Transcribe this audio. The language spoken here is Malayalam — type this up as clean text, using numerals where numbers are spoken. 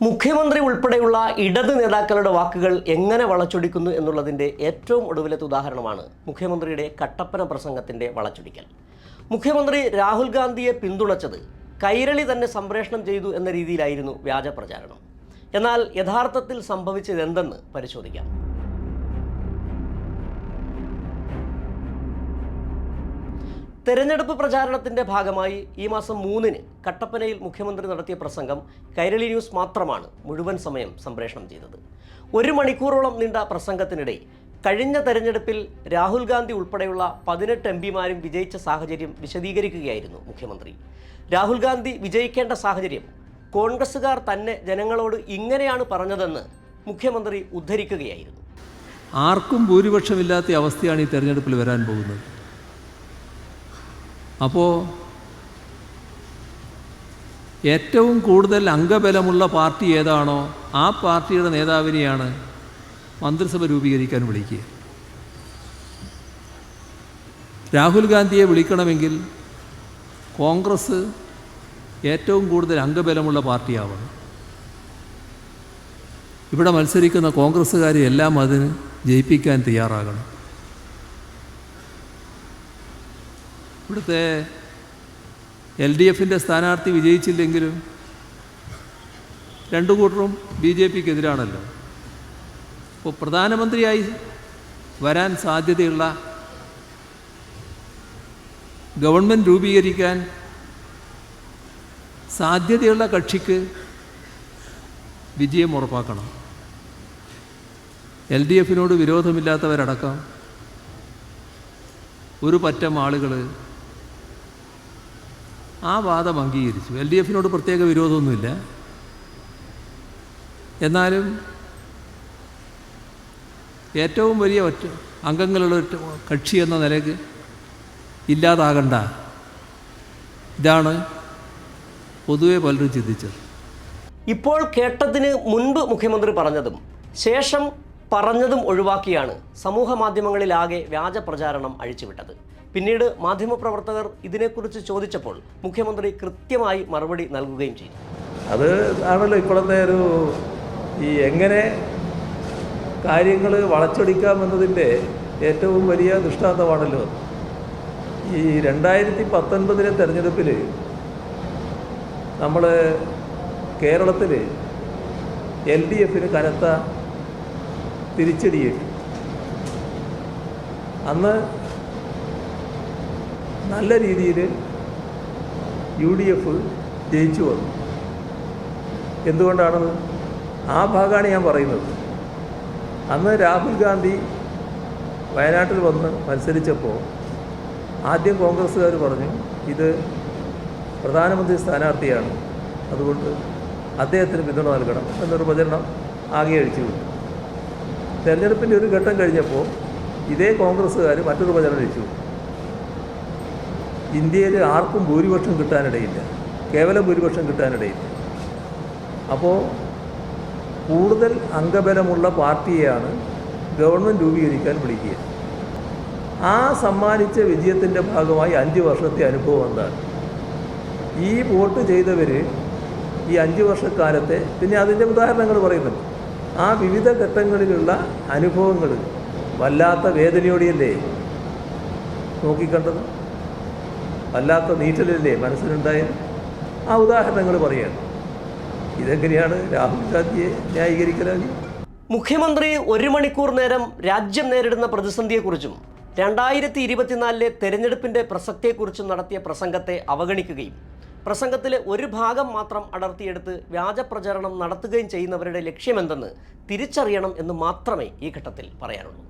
മുഖ്യമന്ത്രി ഉൾപ്പെടെയുള്ള ഇടത് നേതാക്കളുടെ വാക്കുകൾ എങ്ങനെ വളച്ചൊടിക്കുന്നു എന്നുള്ളതിൻ്റെ ഏറ്റവും ഒടുവിലത്തെ ഉദാഹരണമാണ് മുഖ്യമന്ത്രിയുടെ കട്ടപ്പന പ്രസംഗത്തിൻ്റെ വളച്ചൊടിക്കൽ. മുഖ്യമന്ത്രി രാഹുൽ ഗാന്ധിയെ പിന്തുണച്ചത് കൈരളി തന്നെ സംപ്രേഷണം ചെയ്തു എന്ന രീതിയിലായിരുന്നു വ്യാജ പ്രചാരണം. എന്നാൽ യഥാർത്ഥത്തിൽ സംഭവിച്ചതെന്തെന്ന് പരിശോധിക്കാം. തെരഞ്ഞെടുപ്പ് പ്രചാരണത്തിൻ്റെ ഭാഗമായി ഈ മാസം 3-ന് കട്ടപ്പനയിൽ മുഖ്യമന്ത്രി നടത്തിയ പ്രസംഗം കൈരളി ന്യൂസ് മാത്രമാണ് മുഴുവൻ സമയം സംപ്രേഷണം ചെയ്തത്. 1 മണിക്കൂറോളം നീണ്ട പ്രസംഗത്തിനിടെ കഴിഞ്ഞ തെരഞ്ഞെടുപ്പിൽ രാഹുൽ ഗാന്ധി ഉൾപ്പെടെയുള്ള 18 എംപിമാരും വിജയിച്ച സാഹചര്യം വിശദീകരിക്കുകയായിരുന്നു മുഖ്യമന്ത്രി. രാഹുൽ ഗാന്ധി വിജയിക്കേണ്ട സാഹചര്യം കോൺഗ്രസ്സുകാർ തന്നെ ജനങ്ങളോട് ഇങ്ങനെയാണ് പറഞ്ഞതെന്ന് മുഖ്യമന്ത്രി ഉദ്ധരിക്കുകയായിരുന്നു. ആർക്കും ഭൂരിപക്ഷമില്ലാത്ത അവസ്ഥയാണ് ഈ തെരഞ്ഞെടുപ്പിൽ വരാൻ പോകുന്നത്. അപ്പോൾ ഏറ്റവും കൂടുതൽ അംഗബലമുള്ള പാർട്ടി ഏതാണോ ആ പാർട്ടിയുടെ നേതാവിനെയാണ് മന്ത്രിസഭ രൂപീകരിക്കാൻ വിളിക്കുക. രാഹുൽ ഗാന്ധിയെ വിളിക്കണമെങ്കിൽ കോൺഗ്രസ് ഏറ്റവും കൂടുതൽ അംഗബലമുള്ള പാർട്ടിയാവണം. ഇവിടെ മത്സരിക്കുന്ന കോൺഗ്രസ്സുകാരെ എല്ലാം അതിന് ജയിപ്പിക്കാൻ തയ്യാറാകണം. ഇവിടുത്തെ LDFൻ്റെ സ്ഥാനാർത്ഥി വിജയിച്ചില്ലെങ്കിലും 2 കൂട്ടരും BJPക്ക് എതിരാണല്ലോ. അപ്പോൾ പ്രധാനമന്ത്രിയായി വരാൻ സാധ്യതയുള്ള ഗവൺമെൻറ് രൂപീകരിക്കാൻ സാധ്യതയുള്ള കക്ഷിക്ക് വിജയം ഉറപ്പാക്കണം. LDFനോട് വിരോധമില്ലാത്തവരടക്കം ഒരു പറ്റം ആളുകൾ ആ വാദം അംഗീകരിച്ചു. LDFനോട് പ്രത്യേക വിരോധമൊന്നുമില്ല. എന്നാലും ഏറ്റവും വലിയ അംഗങ്ങളുള്ള കക്ഷി എന്ന നിലയ്ക്ക് ഇല്ലാതാകണ്ട, ഇതാണ് പൊതുവെ പലരും ചിന്തിച്ചത്. ഇപ്പോൾ കേട്ടതിന് മുൻപ് മുഖ്യമന്ത്രി പറഞ്ഞതും ശേഷം പറഞ്ഞതും ഒഴിവാക്കിയാണ് സമൂഹ മാധ്യമങ്ങളിലാകെ വ്യാജ പ്രചാരണം അഴിച്ചുവിട്ടത്. പിന്നീട് മാധ്യമപ്രവർത്തകർ ഇതിനെക്കുറിച്ച് ചോദിച്ചപ്പോൾ മുഖ്യമന്ത്രി കൃത്യമായി മറുപടി നൽകുകയും ചെയ്തു. അത് ആണല്ലോ ഇപ്പോഴത്തെ എങ്ങനെ കാര്യങ്ങൾ വളച്ചൊടിക്കാമെന്നതിൻ്റെ ഏറ്റവും വലിയ ദൃഷ്ടാന്തമാണല്ലോ. ഈ 2019 തെരഞ്ഞെടുപ്പിൽ നമ്മൾ കേരളത്തിൽ LDFന് കനത്ത തിരിച്ചടിയേറ്റു. അന്ന് നല്ല രീതിയിൽ UDF ജയിച്ചു വന്നു. എന്തുകൊണ്ടാണെന്ന് ആ ഭാഗമാണ് ഞാൻ പറയുന്നത്. അന്ന് രാഹുൽ ഗാന്ധി വയനാട്ടിൽ വന്ന് മത്സരിച്ചപ്പോൾ ആദ്യം കോൺഗ്രസ്സുകാർ പറഞ്ഞു ഇത് പ്രധാനമന്ത്രി സ്ഥാനാർത്ഥിയാണ്, അതുകൊണ്ട് അദ്ദേഹത്തിന് പിന്തുണ നൽകണം എന്നൊരു പ്രചരണം ആകെ അഴിച്ചു വിട്ടു. തെരഞ്ഞെടുപ്പിൻ്റെ ഒരു ഘട്ടം കഴിഞ്ഞപ്പോൾ ഇതേ കോൺഗ്രസ്സുകാർ മറ്റൊരു പ്രചരണം അഴിച്ചു വിട്ടു. ഇന്ത്യയിൽ ആർക്കും ഭൂരിപക്ഷം കിട്ടാനിടയില്ല, കേവലം ഭൂരിപക്ഷം കിട്ടാനിടയില്ല. അപ്പോൾ കൂടുതൽ അംഗബലമുള്ള പാർട്ടിയെയാണ് ഗവൺമെൻറ് രൂപീകരിക്കാൻ വിളിക്കുക. ആ സമ്മാനിച്ച വിജയത്തിൻ്റെ ഭാഗമായി 5 വർഷത്തെ അനുഭവം എന്താണ്? ഈ വോട്ട് ചെയ്തവർ ഈ 5 വർഷക്കാലത്തെ, പിന്നെ അതിൻ്റെ ഉദാഹരണങ്ങൾ പറയുന്നുണ്ട്, ആ വിവിധ ഘട്ടങ്ങളിലുള്ള അനുഭവങ്ങൾ വല്ലാത്ത വേദനയോടെയല്ലേ നോക്കിക്കണ്ടത്, വല്ലാത്ത നീറ്റലല്ലേ മനസ്സിലുണ്ടായത്. ആ ഉദാഹരണങ്ങൾ പറയുകയാണ്. ഇതെങ്ങനെയാണ് രാഹുൽ ഗാന്ധിയെ ന്യായീകരിക്കലാകി? മുഖ്യമന്ത്രി 1 മണിക്കൂർ നേരം രാജ്യം നേരിടുന്ന പ്രതിസന്ധിയെക്കുറിച്ചും 2024 തെരഞ്ഞെടുപ്പിൻ്റെ പ്രസക്തിയെക്കുറിച്ചും നടത്തിയ പ്രസംഗത്തെ അവഗണിക്കുകയും പ്രസംഗത്തിലെ ഒരു ഭാഗം മാത്രം അടർത്തിയെടുത്ത് വ്യാജ പ്രചാരണം നടത്തുകയും ചെയ്യുന്നവരുടെ ലക്ഷ്യമെന്തെന്ന് തിരിച്ചറിയണം എന്ന് മാത്രമേ ഈ ഘട്ടത്തിൽ പറയാനുള്ളൂ.